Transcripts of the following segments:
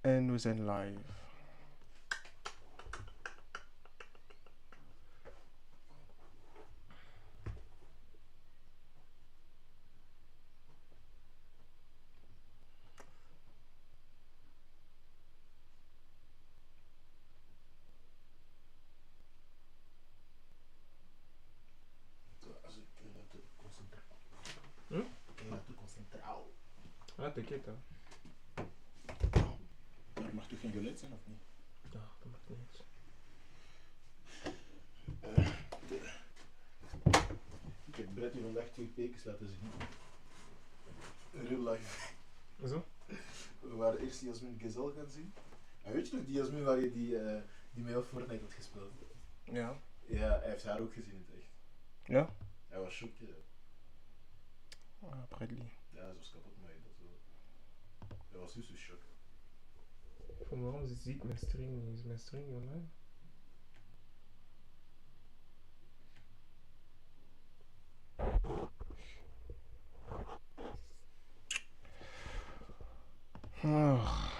En we zijn live. Ah, t'inquiète. Er mag toch geen geluid zijn, of niet? Ja, dat maakt niet uit. Ik heb Brett hier vandaag 2 tekens laten zien. Real life. Zo? We waren eerst Jasmin Gezel gaan zien. En weet je nog die Jasmin waar je die mee op Fortnite had gespeeld? Ja. Ja, hij heeft haar ook gezien in het echt. Ja? Hij was shock, ja. Ah, Bradley. Ja, ze was kapot, maar dat zo. Hij was dus shock. Van waarom ziet mijn stream niet? Is mijn stream niet online? Ah,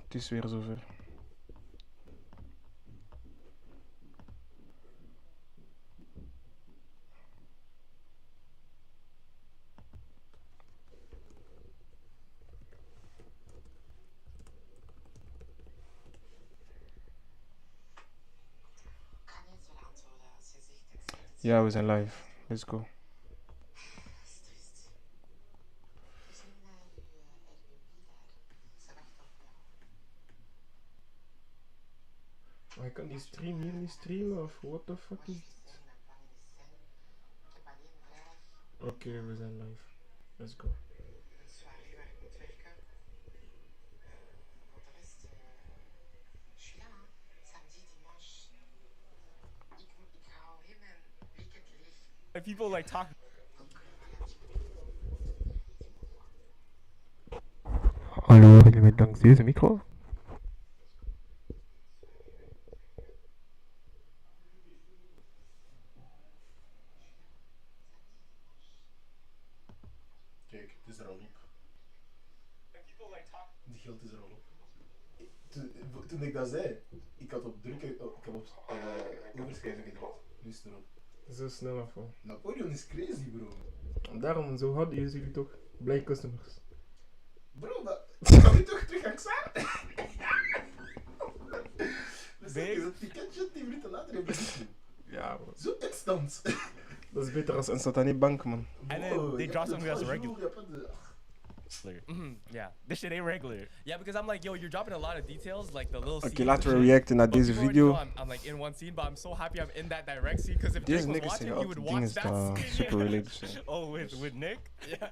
het is weer zover. Ja, we zijn live. Let's go. Maar ik kan die stream hier niet streamen of what the fuck is dit? Oké, we zijn live. Let's go. People like talk. Hallo, jullie met langs deze micro? Kijk, het is er al op. Die geld is er al op. Toen ik dat zei, ik had op drukken, ik heb op overschrijven gedrukt. Nu is het erop. Zo snel afval. Napoleon is crazy, bro. Daarom, zo hadden jullie toch blij customers. Bro, dat kan je toch terug gaan staan? Dus dat is het ticketje 10 minuten later in België. Ja, man. Zo instant. Dat is beter als een satanic bank, man. And then they drop something that's regular. regular. Yeah, this shit ain't regular. Yeah, because I'm like, yo, you're dropping a lot of details, like the little. Oké, laten we reacten naar deze video. I'm like in one scene, but I'm so happy I'm in that direct scene because if Deze Nick was niggas watching, zeggen he would altijd watch dingen that dat scene. super related zijn. Oh, with Nick? Yeah.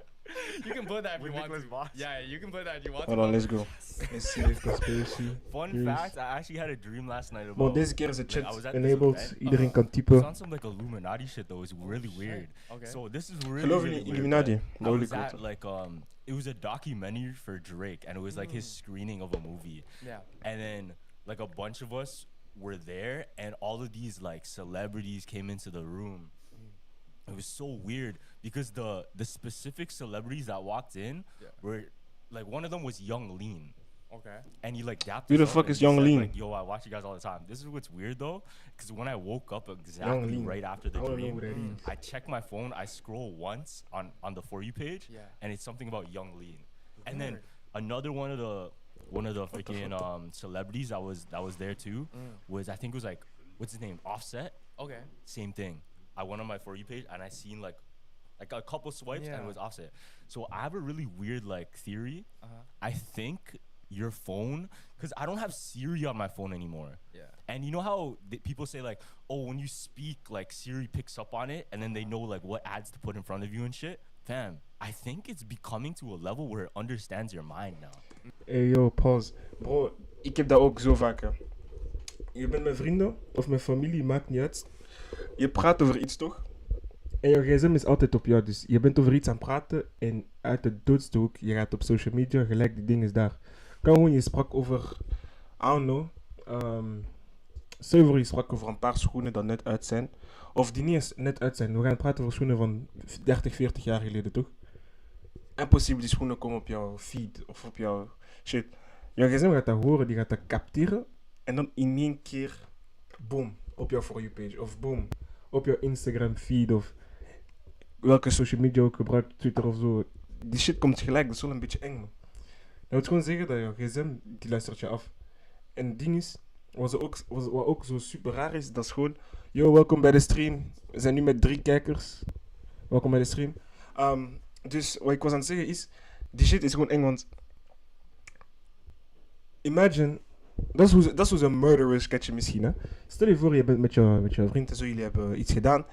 You can put that if you want Nicholas to. Voss. Yeah, you can put that if you want Hold to. on, let's go. Let's see if conspiracy. Fun Yes. fact, I actually had a dream last night about. Maar deze keer is het like, I chat was at this enabled. event. Iedereen kan It was typen. on some like Illuminati shit though. It was really weird. Okay. So this is really. Geloof je really in weird, Illuminati? man. De I Holy was at Ghost. like it was a documentary for Drake, and it was like his screening of a movie. Yeah. And then like a bunch of us were there, and all of these like celebrities came into the room. It was so weird because the specific celebrities that walked in were like one of them was Young Lean. Okay. And he like dapped Who the us up fuck and is he Young said, Lean? Like, yo, I watch you guys all the time. This is what's weird though, because when I woke up Young exactly Lean. right after the I don't know dream, who that is. I check my phone, I scroll once on the For You page, Yeah. and it's something about Young Lean. And then Weird. another one of the freaking celebrities that was there too was, I think it was like, what's his name, Offset. Okay. Same thing. I went on my For You page and I seen like a couple swipes and it was Offset. So I have a really weird like theory. I think your phone, because I don't have Siri on my phone anymore. Yeah. And you know how people say like, oh, when you speak, like Siri picks up on it and then they know like what ads to put in front of you and shit. Fam, I think it's becoming to a level where it understands your mind now. Hey yo, pause. Bro, ik heb dat ook zo vaak. Hè. Je bent met vrienden of met familie, maakt niet uit. Je praat over iets toch? En jouw gsm is altijd op jou, dus je bent over iets aan het praten en uit de doodste hoek, je gaat op social media, gelijk die ding is daar. Kan gewoon, je sprak over, I don't know, stel je voor je sprak over een paar schoenen dat net uit zijn, of die niet eens net uit zijn. We gaan praten over schoenen van 30, 40 jaar geleden, toch? Impossible, die schoenen komen op jouw feed of op jouw shit. Je gsm gaat dat horen, die gaat dat capteren. En dan in één keer, boom, op jouw For You page. Of boom, op jouw Instagram feed. Of welke social media ook gebruikt, Twitter of zo. Die shit komt gelijk, dat is wel een beetje eng, man. Je moet gewoon zeggen dat je gsm, die luistert je af. En het ding is, wat ook zo super raar is, dat is gewoon... Yo, welkom bij de stream. We zijn nu met 3 kijkers. Welkom bij de stream. Dus wat ik was aan het zeggen is, die shit is gewoon eng, want... Imagine, dat is hoe ze een murderer sketchen misschien, hè. Stel je voor, je bent met je vriend en zo, jullie hebben iets gedaan.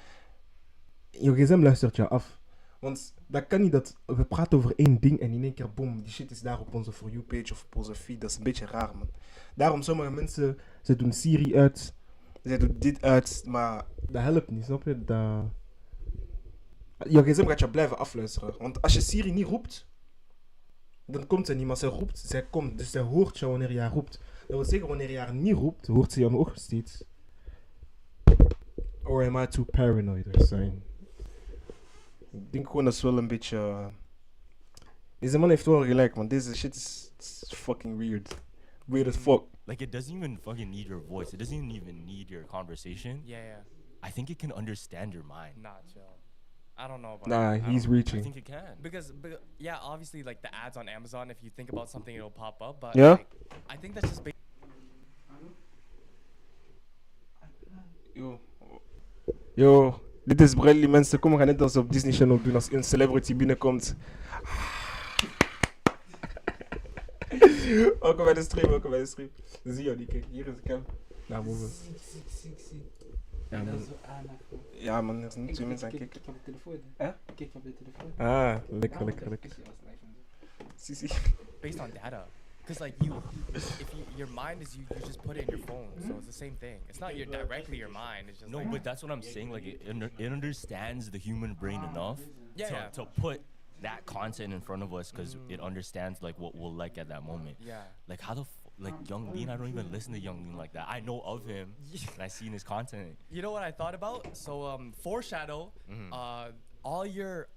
Je gsm luistert je af. Want dat kan niet dat we praten over één ding en in één keer boom, die shit is daar op onze For You page of op onze feed. Dat is een beetje raar, man. Daarom sommige mensen, ze doen Siri uit, ze doen dit uit, maar dat helpt niet, snap je? Je gsm gaat je blijven afluisteren. Want als je Siri niet roept, dan komt ze niet, maar ze roept, zij komt. Dus zij hoort je wanneer je haar roept. Dat wil zeggen, wanneer je haar niet roept, hoort ze je nog steeds. Or am I too paranoid or something? Ik denk gewoon dat is wel een beetje... Deze man heeft wel gelijk, want deze shit is fucking weird. Weird as fuck. Like, it doesn't even fucking need your voice. It doesn't even need your conversation. Yeah. I think it can understand your mind. Nah, chill. I don't know about Nah, that. he's I reaching. think it can. Because yeah, obviously, like the ads on Amazon, if you think about something, it'll pop up. But Yeah? like, I think that's just Yo, dit is Bradley, mensen. Kom, we gaan net als op Disney Channel doen als een celebrity binnenkomt. Welkom bij de stream, Zie je die, kijk, hier is de cam. Naar boven. Ziek. Ja, Dat man. is zo aandacht. Ja, man, er zijn 2 mensen aan het Kijk kijken. op de telefoon. Hè? Kijk op de telefoon. Ah, lekker. Zie. based on data. Because like your mind is you just put it in your phone, so it's the same thing. It's not directly your mind. It's just No, like, but that's what I'm saying. Like, it understands the human brain enough Yeah. to put that content in front of us because it understands like what we'll like at that moment. yeah. Like how like Young Lean, I don't even listen to Young Lean like that. I know of him and I seen his content. You know what I thought about? So foreshadow, all your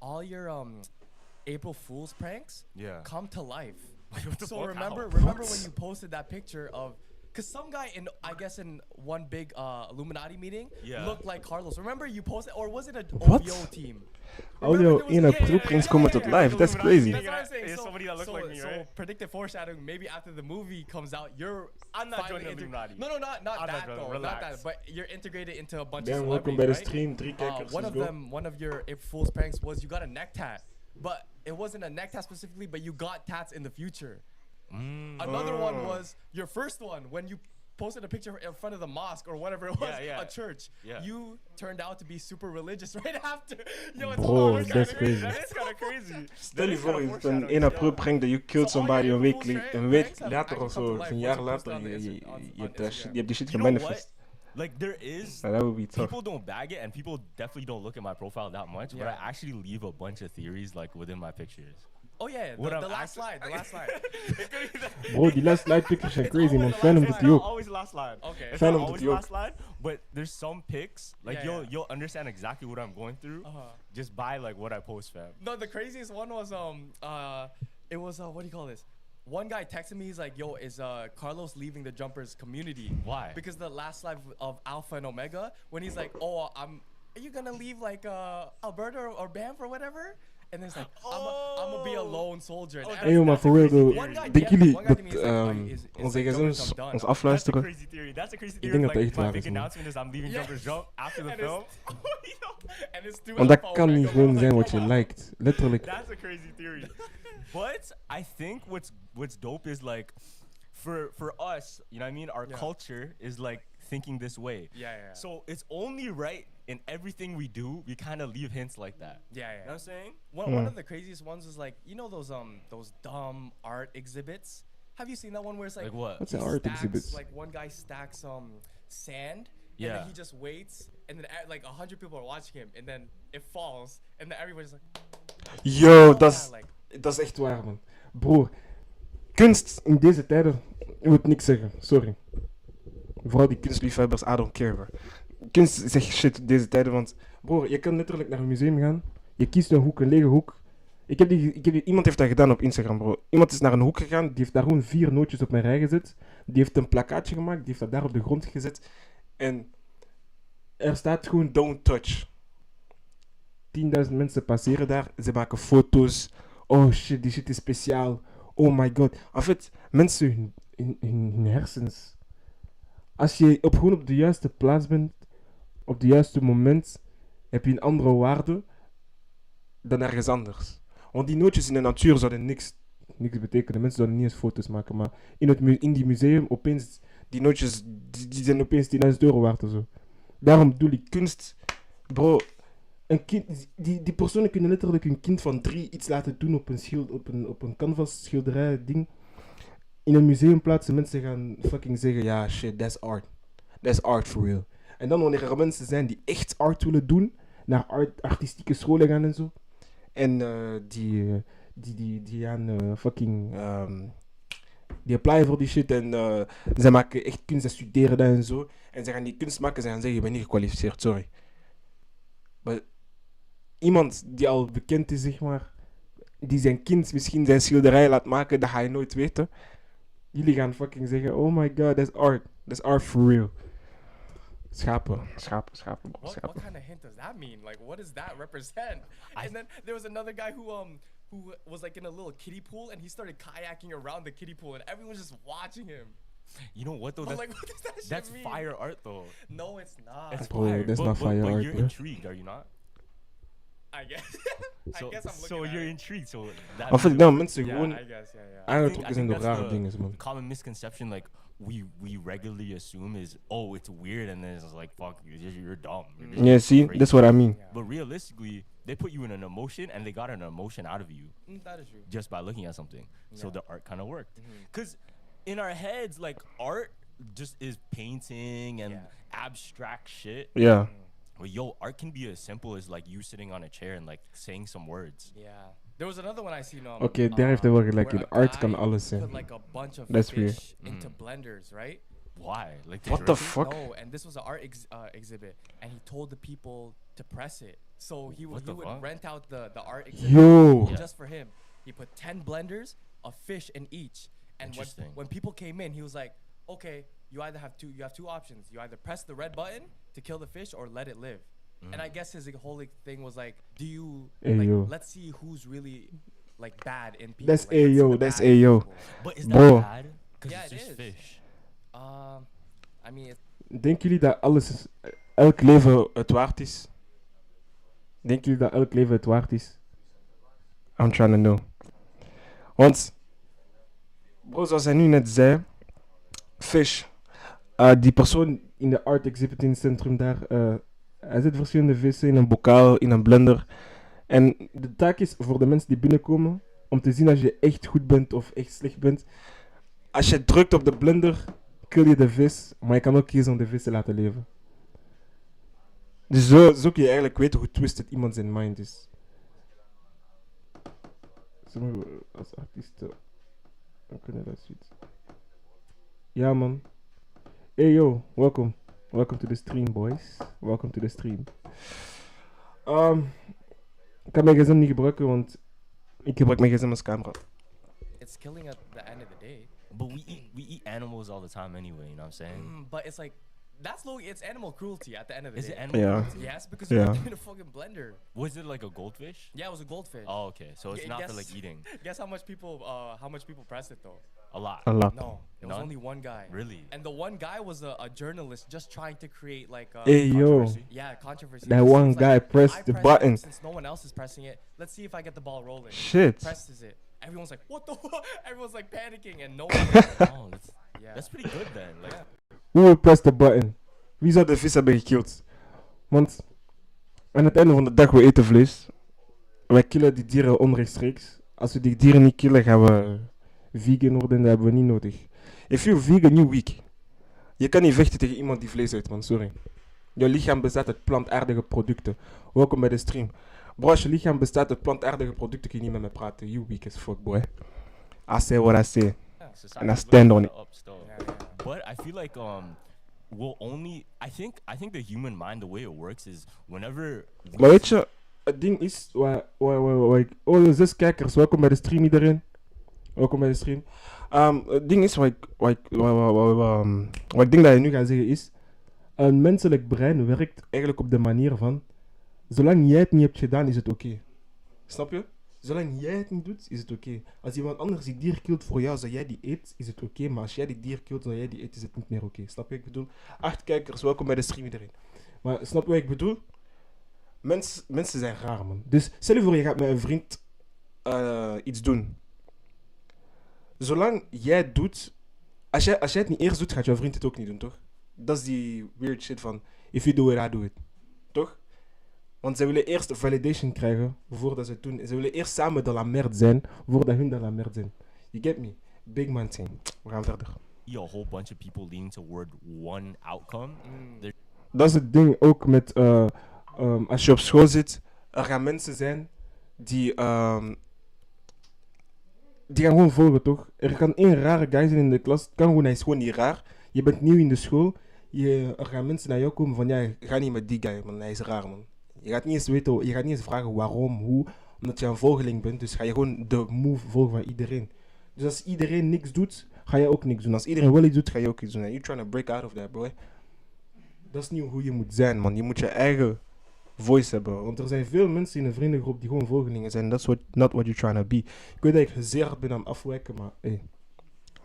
April Fool's pranks Yeah. come to life. What the So fuck? remember How? when you posted that picture of, cause some guy in one big Illuminati meeting Yeah. looked like Carlos. Remember you posted, or was it a What? OVO team? Al Remember jouw there was ene a- proepings komen tot life. That's crazy. That's what I'm saying. Is So, somebody that looked like me, so right? predictive foreshadowing. Maybe after the movie comes out, you're I'm not finally joining Illuminati. No, not I'm not that joining, though. Not relax. that. But you're integrated into a bunch Dan, of welkom bij de celebrities, right? stream. 3 kijkers, One let's of go. them, one of your April Fool's pranks was you got a neck tat, but it wasn't a neck tat specifically, but you got tats in the future. Another one was your first one when you posted a picture in front of the mosque or whatever it was, Yeah. a church. Yeah. You turned out to be super religious right after. Yo, it's Bro, all that's crazy. That is kind of crazy. Stel je voor, je een ene proep brengt dat je killed somebody een week later of zo, of een jaar later, je hebt die shit You know what? gemanifest. Like there is That would be tough. people don't bag it and people definitely don't look at my profile that much, but I Yeah. actually leave a bunch of theories like within my pictures. Oh yeah, What the I'm last slide, the last slide. Bro, die last slide pictures zijn crazy, man. It's Fijn om always dat die ook. always last line. Okay. It's Fijn not om dat always die ook. last line, but there's some pics like Yeah, you'll understand exactly what I'm going through just by like what I post, fam. No, the craziest one was it was what do you call this? One guy texted me. He's like, "Yo, is Carlos leaving the Jumpers community?" Why? Because the last live of Alpha and Omega, when he's like, "Oh, are you gonna leave like Alberta or Banff or whatever?" And then it's like, I'm gonna be a lone soldier. And Hey, maar for real though, One guy denken DM jullie one guy dat to me is like, is onze like, Jumpers, gsm's I'm done. ons That's a afluisteren? crazy theory. That's a crazy Ik theory. denk dat dat Like, echt my waar big is, man. announcement is I'm leaving Yeah. Jumpers Jump after the And film. And it's through Want Alpha dat kan niet Omega. gewoon I was zijn like, wat je come on. lijkt. Letterlijk. That's a crazy theory. But I think what's dope is like for us, you know what I mean? Our Yeah. culture is like thinking this way. Yeah. So it's only right in everything we do, we kind of leave hints like that. Yeah. You know what I'm saying? One of the craziest ones was like, you know those dumb art exhibits. Have you seen that one where it's like Like what? What's he an art stacks, exhibit? like one guy stacks sand, and Yeah. then he just waits, and then like 100 people are watching him, and then it falls, and then everybody's like, Yo, dat is, like dat is echt waar, man. Broer, kunst in deze tijden, ik moet niks zeggen, sorry. Vooral die kunstliefhebbers, I don't care. Bro. Kunst is echt shit in deze tijden, want broer, je kan letterlijk naar een museum gaan, je kiest een hoek, een lege hoek, Iemand heeft dat gedaan op Instagram, bro. Iemand is naar een hoek gegaan, die heeft daar gewoon 4 nootjes op mijn rij gezet. Die heeft een plakkaatje gemaakt, die heeft dat daar op de grond gezet. En er staat gewoon don't touch. 10.000 mensen passeren daar, ze maken foto's. Oh shit, die shit is speciaal. Oh my god. En fait, mensen, hun hersens. Als je gewoon op de juiste plaats bent, op het juiste moment, heb je een andere waarde dan ergens anders. Want die nootjes in de natuur zouden niks betekenen. Mensen zouden niet eens foto's maken. Maar in die museum, opeens, die nootjes, die zijn opeens 10.000 euro waard of zo. Daarom bedoel ik kunst. Bro, een kind, die personen kunnen letterlijk een kind van 3 iets laten doen op een canvas schilderij ding. In een museum plaatsen, mensen gaan fucking zeggen, ja shit, that's art. That's art for real. En dan wanneer er mensen zijn die echt art willen doen, naar artistieke scholen gaan en zo. En die gaan fucking... die applyen voor die shit en ze maken echt kunst en studeren dat en zo. En ze gaan die kunst maken, ze gaan zeggen, je bent niet gekwalificeerd, sorry. Maar iemand die al bekend is, zeg maar, die zijn kind misschien zijn schilderij laat maken, dat ga je nooit weten. Jullie gaan fucking zeggen, oh my god, that's art. That's art for real. Schapen, bro, What schapen. kind of hint does that mean? Like, what does that represent? And then there was another guy who was like in a little kiddie pool, and he started kayaking around the kiddie pool, and everyone was just watching him. You know what though? I'm That's, like, what does that shit that's mean? fire art though. No, it's not. It's Bro, fire. that's but, not fire but art, you're bro. intrigued, are you not? I guess. So, I guess I'm looking so at you're it. intrigued. So that En fait, means- nou, mensen Yeah, gewoon I guess, yeah. aangetrokken zijn door that's rare the dingen, man. common misconception like we regularly assume is, oh, it's weird, and then it's like, fuck, you're dumb. You're just Yeah, see, crazy. that's what I mean. Yeah. But realistically, they put you in an emotion, and they got an emotion out of you That is true. just by looking at something. So Yeah. the art kind of worked. Because in our heads, like, art just is painting and Yeah. abstract shit. Ja. But yo, art can be as simple as like you sitting on a chair and like saying some words. Yeah. There was another one I seen. Oké, daar heeft hij wel gelijk where in. a Art guy kan alles put zijn. like a bunch of That's fish weird. into blenders, right? Why? Like to What the drink it? fuck? No, and this was an art exhibit, and he told the people to press it. So he What the would fuck? rent out the art exhibit Yo. Yeah. just for him. He put 10 blenders of fish in each, and Interesting. when people came in, he was like, "Okay, you have two options. You either press the red button to kill the fish or let it live." And I guess his whole thing was like, "Do you Hey, like, yo. let's see who's really like bad in people." That's like, let's see Ayo, the that's bad in Ayo. people. But is Bro. that bad? Because Yeah, it's it just is. fish. I mean, Denken jullie dat elk leven het waard is? Denken jullie dat elk leven het waard is? I'm trying to know. Want, bro, zoals hij nu net zei, fish. Die persoon in de art exhibit in het centrum daar, hij zet verschillende vissen in een bokaal, in een blender. En de taak is voor de mensen die binnenkomen, om te zien als je echt goed bent of echt slecht bent. Als je drukt op de blender, kill je de vis, maar je kan ook kiezen om de vis te laten leven. Dus zo kun je eigenlijk weten hoe twisted iemand zijn mind is. Sommigen als artiesten kunnen dat zoiets. Ja man. Hey yo, welcome. Welcome to the stream boys. Welcome to the stream. Ik kan mijn gsm niet gebruiken, want ik gebruik mijn gsm als camera. it's killing at the end of the day. But we eat animals all the time anyway. You know what I'm saying? But it's like that's low. It's animal cruelty at the end of the Is day. it animal? Yeah. cruelty? Yes, because you Yeah. put it in a fucking blender. Was it like a goldfish? Yeah, it was a goldfish. Oh, okay. So it's Yeah, not for guess- like eating. Guess how much people pressed it though? A lot. A lot. No, it was None? only one guy. Really? And the one guy was a journalist just trying to create like Hey yo. Controversy? yeah, controversy. That He one was guy like, pressed I the pressed button. it since no one else is pressing it. Let's see if I get the ball rolling. Shit. Presses it. Everyone's like, what the fuck? Everyone's like panicking and no one. Oh, that's, Yeah. that's pretty good then. Like, Who will press the button? Wie zou de vis hebben gekild? Want aan het einde van de dag, we eten vlees. Wij killen die dieren onrechtstreeks. Als we die dieren niet killen, gaan we vegan worden en dat hebben we niet nodig. If you're vegan, you weak. Je kan niet vechten tegen iemand die vlees eet, man. Sorry. Je lichaam bestaat uit plantaardige producten. Welkom bij de stream. Bro, als je lichaam bestaat uit plantaardige producten, kun je niet met me praten. You weak as fuck, boy. I say what I say. society's And I stand on looking it. up still. Yeah. But I feel like we'll only I think the human mind, the way it works is whenever we Maar weet je, Het ding is, oh, 6 kijkers, welkom bij de stream iedereen. Welkom bij de stream. Het ding is, wat ik denk dat je nu gaat zeggen is, een menselijk brein werkt eigenlijk op de manier van, zolang jij het niet hebt gedaan, is het oké. Snap je? Zolang jij het niet doet, is het oké. Als iemand anders die dier kilt voor jou, zodat jij die eet, is het oké. Maar als jij die dier kilt, zodat jij die eet, is het niet meer oké. Snap je wat ik bedoel? 8 kijkers, welkom bij de stream iedereen. Maar snap je wat ik bedoel? Mensen zijn raar, man. Dus stel je voor, je gaat met een vriend iets doen. Zolang jij het doet, als jij het niet eerst doet, gaat jouw vriend het ook niet doen, toch? Dat is die weird shit van, if you do it, I do it. Toch? Want ze willen eerst validation krijgen voordat ze het doen. Ze willen eerst samen de la merde zijn voordat hun de la merde zijn. You get me? Big man thing. We gaan verder. A whole bunch of people leaning toward one outcome. Dat is het ding ook met als je op school zit, er gaan mensen zijn die gaan gewoon volgen, toch? Er kan één rare guy zijn in de klas. Het kan gewoon, hij is gewoon niet raar. Je bent nieuw in de school. Er gaan mensen naar jou komen van, ja, ga niet met die guy, man. Hij is raar, man. Je gaat niet eens weten, je gaat niet eens vragen waarom, hoe, omdat je een volgeling bent. Dus ga je gewoon de move volgen van iedereen. Dus als iedereen niks doet, ga je ook niks doen. Als iedereen wel iets doet, ga je ook iets doen. And you're trying to break out of that, boy. Dat is niet hoe je moet zijn, man. Je moet je eigen voice hebben. Want er zijn veel mensen in een vriendengroep die gewoon volgelingen zijn. That's not what you're trying to be. Ik weet dat ik zeer hard ben aan het afwijken, maar hey.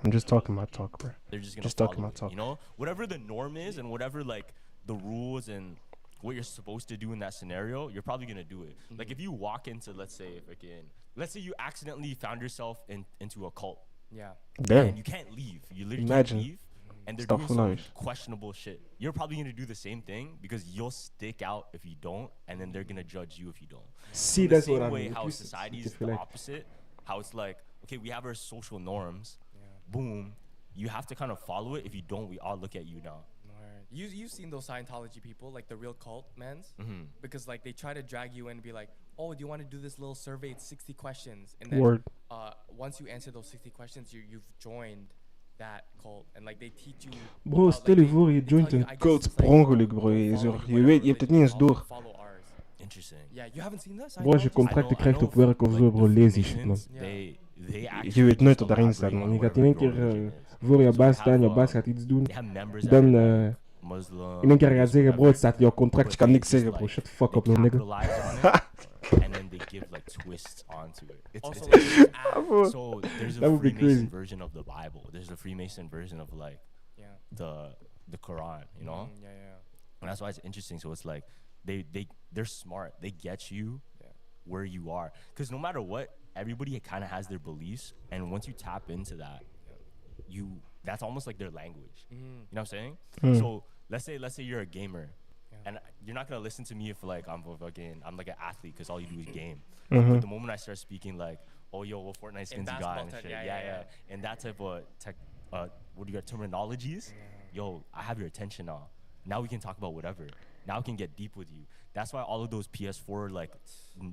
I'm just talking my talk, bro. They're just gonna Just talking follow my talk. it, you know? Whatever the norm is and whatever like the rules and what you're supposed to do in that scenario, you're probably gonna do it. Like if you walk into, let's say you accidentally found yourself into a cult. Yeah. Damn. And you can't leave. You literally Imagine. can't leave. And they're doing some Astaghfirullah. questionable shit. You're probably gonna do the same thing because you'll stick out if you don't, and then they're gonna judge you if you don't. See, In the that's what same I way, mean. how Precies, society ik is heb the gelijk. opposite. How it's like, okay, we have our social norms. Yeah. Boom. You have to kind of follow it. If you don't, we all look at you now. Alright. You've seen those Scientology people, like the real cult mans, Mm-hmm. because like they try to drag you in and be like, oh, do you want to do this little survey? It's 60 questions, and then Word. once you answer those 60 questions, you've joined that cult, and like they teach you. Bro, about, stel like, je voor, je they tell joint you, een I guess cult it's per like, ongeluk, bro. don't Je, follow je whatever weet, je hebt het niet eens religion, door. follow ours. Interesting. Yeah, you haven't seen this? Bro, als je contracten krijgt op werk of zo, bro, lees die shit, man. They Je actually weet nooit just wat daarin staat, elaborate man. Je on gaat in één whatever keer your religion is. voor je So baas they staan, have, je baas gaat iets doen. They have members Dan that are like Muslim. in één keer gaat Buddhist, zeggen, bro, het staat in jouw whatever, contract, je but kan they niks just, zeggen, bro. like, Shut the fuck they up, little nigga. capitalize on it, and then they give like twists onto it. It's Also, it's- like, this app, Bro, so there's a that would be Freemason crazy. version of the Bible. There's a Freemason version of like yeah. the Quran, you know? Yeah, yeah. And that's why it's interesting. So it's like they're smart. They get you Yeah. where you are. Because no matter what, everybody kind of has their beliefs, and once you tap into that, that's almost like their language. Mm. You know what I'm saying? Mm. So let's say you're a gamer, Yeah. and you're not gonna listen to me if like I'm like an athlete because all you do is game. Mhm. But the moment I start speaking like, oh yo, what Fortnite skins you got basketball and tech, shit, yeah. and that type of what do you got terminologies? Yo, I have your attention now. Now we can talk about whatever. Now I can get deep with you. That's why all of those PS4 like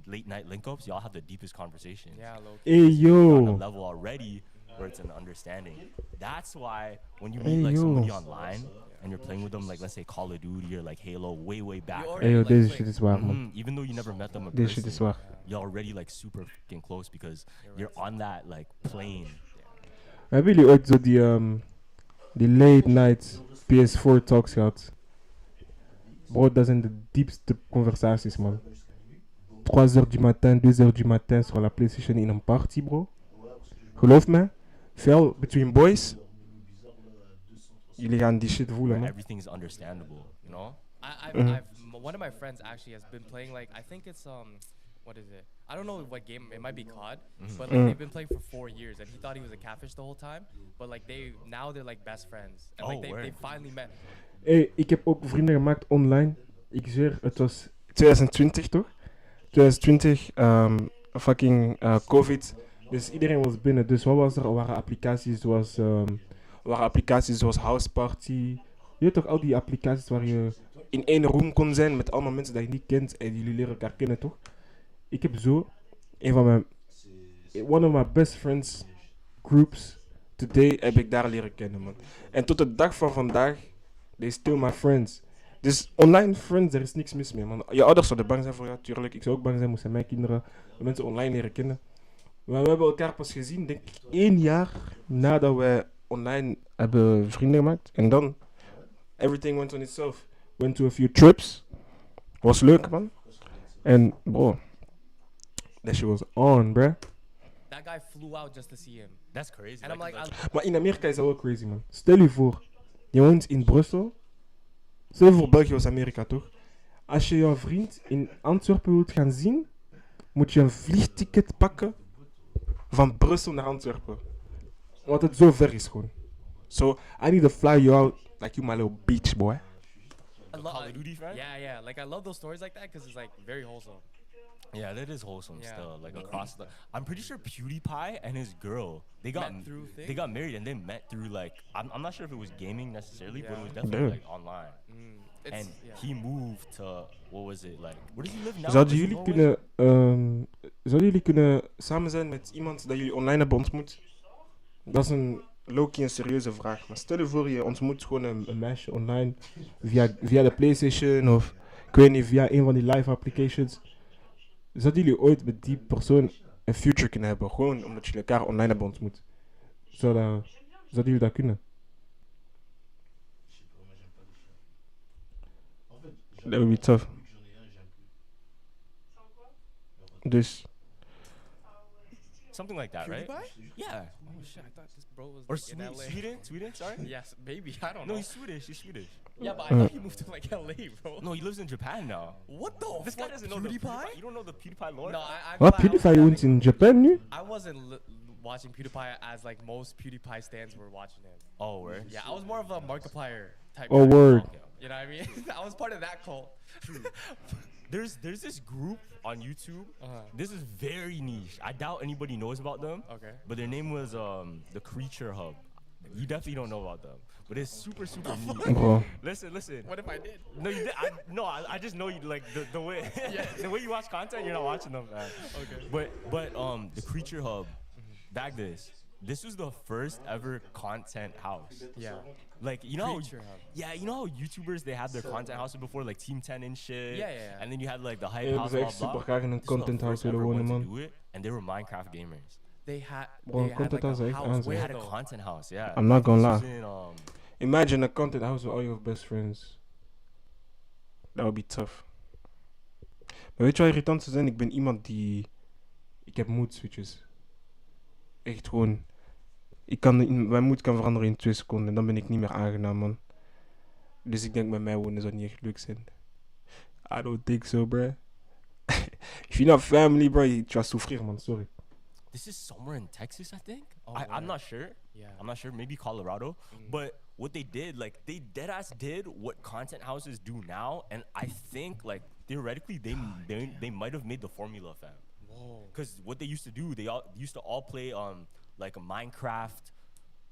late night link ups, y'all have the deepest conversations. Yeah, low Hey, You're on a yo. level already where it's an understanding. That's why when you Hey, meet like somebody yo. online and you're playing with them, like let's say Call of Duty or like Halo, way back. already- Hey, yo, like, deze like- shit is waar, man. Even though you never met them in Deze shit is person, waar. you're already like super fucking close because you're on that like plane. Hebben jullie ooit zo die late night PS4 talks gehad? Bro, dat zijn de diepste conversaties, man. 3 heures du matin, 2 heures du matin sur la PlayStation in een party, bro. Geloof me, veel between boys. Jullie gaan die shit voelen, Where man. everything is understandable, you know? One of my friends actually has been playing like I think it's what is it? I don't know what game it might be COD, but like they've been playing for 4 years and he thought he was a catfish the whole time, but like they're like best friends and like Oh, they word. finally met. Hey, ik heb ook vrienden gemaakt online. Ik zweer, het was 2020 toch? 2020, fucking COVID. Dus iedereen was binnen. Dus wat was er? Er waren applicaties zoals House Party. Je weet toch, al die applicaties waar je in één room kon zijn met allemaal mensen die je niet kent en jullie leren elkaar kennen, toch? Ik heb zo one of my best friends groups today heb ik daar leren kennen, man. En tot de dag van vandaag, they still my friends. Dus online friends, er is niks mis mee, man. Je ouders zouden bang zijn voor jou, tuurlijk. Ik zou ook bang zijn, moesten mijn kinderen de mensen online leren kennen. Maar we hebben elkaar pas gezien, denk ik, 1 jaar nadat wij online hebben vrienden gemaakt. En dan, everything went on itself. Went to a few trips. Was leuk, man. En, bro, that shit was on, bruh. That guy flew out just to see him. That's crazy. And I'm like, Maar in Amerika is dat wel crazy, man. Stel je voor, je woont in Brussel. Stel je voor, België was Amerika, toch? Als je jouw vriend in Antwerpen wilt gaan zien, moet je een vliegticket pakken van Brussel naar Antwerpen. Want het zo ver is gewoon. So, I need to fly you out like you my little beach boy. I Call of Duty fan? Yeah. Like I love those stories like that because it's like very wholesome. Yeah, that is wholesome Yeah. still. Like across the, I'm pretty sure PewDiePie and his girl they got Met through thing? they got married and they met through like I'm not sure if it was gaming necessarily, but it was definitely Yeah. like online. It's, And yeah. he moved to what was it like? Where does he live now? Zouden Is it jullie Norway? kunnen samen zijn met iemand dat jullie online hebben ontmoet? Dat is een low-key een serieuze vraag. Maar stel je voor, je ontmoet gewoon een meisje online via de PlayStation of ik weet niet, via een van die live applications. Zouden jullie ooit met die persoon een future kunnen hebben? Gewoon omdat jullie elkaar online hebben ontmoet. Zouden jullie dat kunnen? Dat would be tough. Dus, Something like that, right? PewDiePie? Yeah. Oh shit! I thought this bro was Or like, in LA. Sweden? Sorry. Yes, maybe. I don't No, know. he's Swedish. He's Swedish. Yeah, but I thought he moved to like LA, bro. No, he lives in Japan now. What the This guy fuck? doesn't know the PewDiePie? You don't know the PewDiePie lore? No, I wat? PewDiePie woont in Japan nu? I wasn't watching PewDiePie as like most PewDiePie stands were watching him. Oh, word. Yeah, I was more of a Markiplier type. Oh, guy. word. You know what I mean? I was part of that cult. There's this group on YouTube. This is very niche. I doubt anybody knows about them. Okay. But their name was the Creature Hub. You definitely don't know about them. But it's super niche. Bro. Listen. What if I did? No, you did. I just know you like the way the way you watch content. You're not watching them, man. Okay. But the Creature Hub, back this was the first ever content house. Yeah. Like you know, Creature Hub. yeah, you know how YouTubers they had their content houses before, like Team 10 and shit. Yeah. And then you had like the hype Ja, house, dat is blah echt blah. super graag in een This was the content house first willen ever wonen, one to man. do it, and they were Minecraft gamers. They had. Bro, they had content like house a echt house. aan, They Where had a though? content house, yeah. I'm not gonna This lie. was in, Imagine a content house with all your best friends. That would be tough. Maar weet je wat irritant zou zijn? Ik ben iemand die... Ik heb mood switches. Echt gewoon... Mijn mood kan veranderen in 2 seconden. En dan ben ik niet meer aangenaam, man. Dus ik denk bij mij wonen zou niet echt leuk zijn. I don't think so, bruh. If you're not family, bro, je gaat souffrir, man. Sorry. this is somewhere in Texas, I think. Oh, I'm word. not sure. Yeah. I'm not sure. Maybe Colorado. But what they did, like they deadass did what content houses do now, and I think like theoretically they might have made the formula, fam. Whoa. Because what they used to do, they used to all play like a Minecraft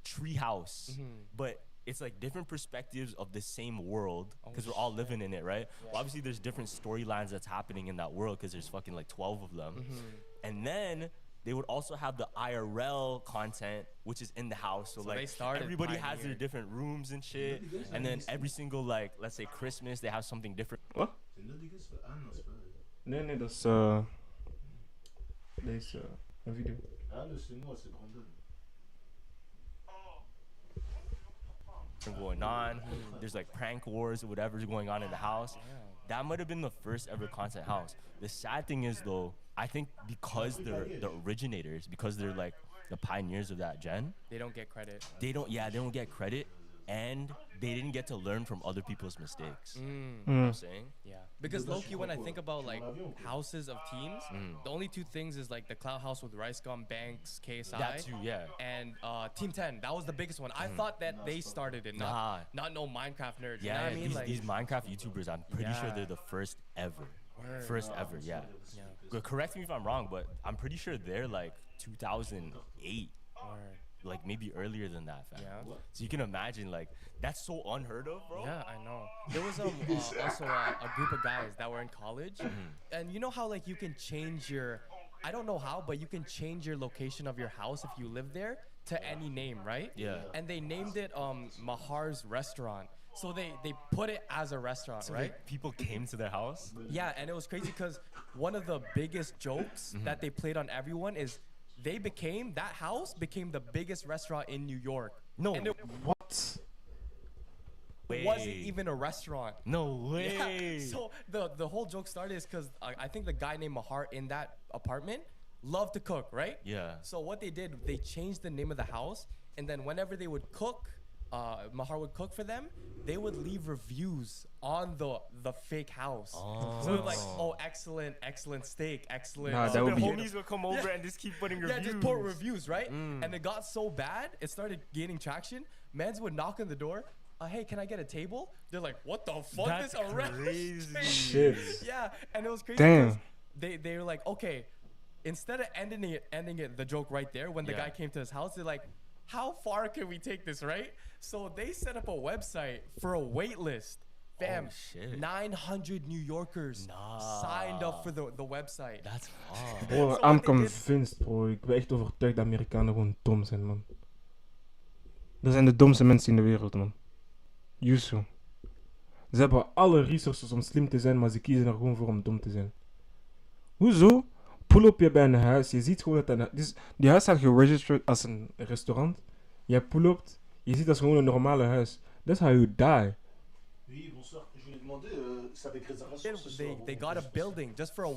treehouse, but it's like different perspectives of the same world because we're all living in it, right? Well, obviously, there's different storylines that's happening in that world because there's fucking like 12 of them, and then they would also have the IRL content, which is in the house. So So they like started everybody has their pioneering. different rooms and shit, and then every single like let's say Christmas they have something different. Wat? Zijn dat die voor aan als wel? Nee, dat is... Deze... een video. Ah, dus c'est moi, c'est Brandon. Going on. There's like prank wars or whatever's going on in the house. That might have been the first ever content house. The sad thing is though, I think because they're the originators, because they're like the pioneers of that gen, They don't get credit. they don't get credit and they didn't get to learn from other people's mistakes. You know what I'm saying? Yeah. Because low-key, when I think about like houses of teams, the only 2 things is like the Cloud House with Rice Gum, Banks, KSI. That too, yeah. And Team 10. That was the biggest one. I thought that they started it, Nah. not no Minecraft nerds. You Yeah, know what I mean? these Minecraft YouTubers, I'm pretty sure Yeah. they're the first ever. Word. First ever, yeah. Correct me if I'm wrong, but I'm pretty sure they're like 2008. Word. Like maybe earlier than that, fam. Yeah. So you can imagine, like, that's so unheard of, bro. Yeah, I know. There was also a group of guys that were in college, and you know how like you can change your, I don't know how, but you can change your location of your house if you live there to any name, right? Yeah. And they named it Mahar's restaurant. So they put it as a restaurant, So right? people came to their house. Yeah, and it was crazy because one of the biggest jokes that they played on everyone is that house became the biggest restaurant in New York. No And it What? wasn't even a restaurant. No way. Yeah. So the whole joke started is because I think the guy named Mahar in that apartment loved to cook, right? Yeah. So what they did, they changed the name of the house, and then whenever they would cook, Mahar would cook for them. They would leave reviews on the fake house. Oh. So like, oh, excellent steak, excellent. Nah, that So would the be- homies would come over and just keep putting reviews. Yeah, just put reviews, right? And it got so bad, it started gaining traction. Mans would knock on the door. Hey, can I get a table? They're like, what the fuck? That's This a crazy. Shit. Yeah, and it was crazy. Damn. 'cause they were like, okay, instead of ending it the joke right there when the Yeah. guy came to his house, they're like, how far can we take this, right? So they set up a website for a wait list. Fam, Oh, shit. 900 New Yorkers signed up for the website. That's hard. Bro, So I'm what they did- convinced, bro. Ik ben echt overtuigd dat Amerikanen gewoon dom zijn, man. Dat zijn de domste mensen in de wereld, man. Yusu. Ze hebben alle resources om slim te zijn, maar ze kiezen er gewoon voor om dom te zijn. Hoezo? Pull op je bij een huis. Je ziet gewoon dat dus die huis staat geregistreerd als een restaurant. Je pull up, je ziet dat is gewoon een normale huis. That's how you die. Oui, bonsoir. Je lui ai demandé, c'est avec réservation ce They, soir. they got a building just for a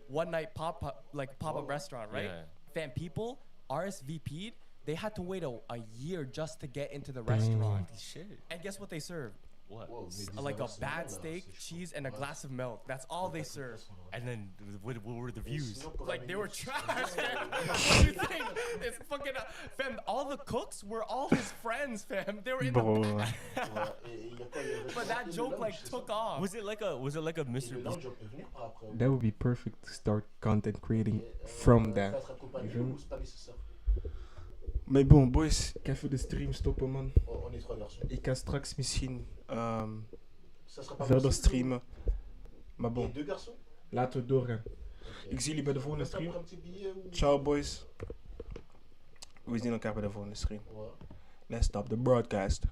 one night pop-up restaurant, right? Yeah. Fam, people RSVP'd. They had to wait a year just to get into the restaurant. Shit. And guess what they served? What? Wow, mais des Like a inverses, bad là, steak, c'est chaud. cheese, and a glass of milk. That's all they served. And then what were the Et views? sinon, pour Like la they were minute, trash, man. What do you think? It's fucking fam. All the cooks were all his friends, fam. They were in Bro. the ouais, et il y a quoi, il y a le but restaurant that et le joke lounge, like c'est took ça? off. Was it like a Et Mr. le lounge, on peut venir par après. That would be perfect to start content creating Et, from faut that. être accompagné Je- ou c'est pas nécessaire? Maar bon, boys, ik ga even de stream stoppen, man. On est 3 garçons. Ik ga straks misschien Ça sera pas verder possible. streamen. Maar Et bon, 2 garçons? laten we doorgaan. Ok. Ik zie jullie bij de volgende Même pas stream. pour un petit billet ou... Ciao, boys. We zien elkaar bij de volgende stream. Ouais. Let's stop the broadcast.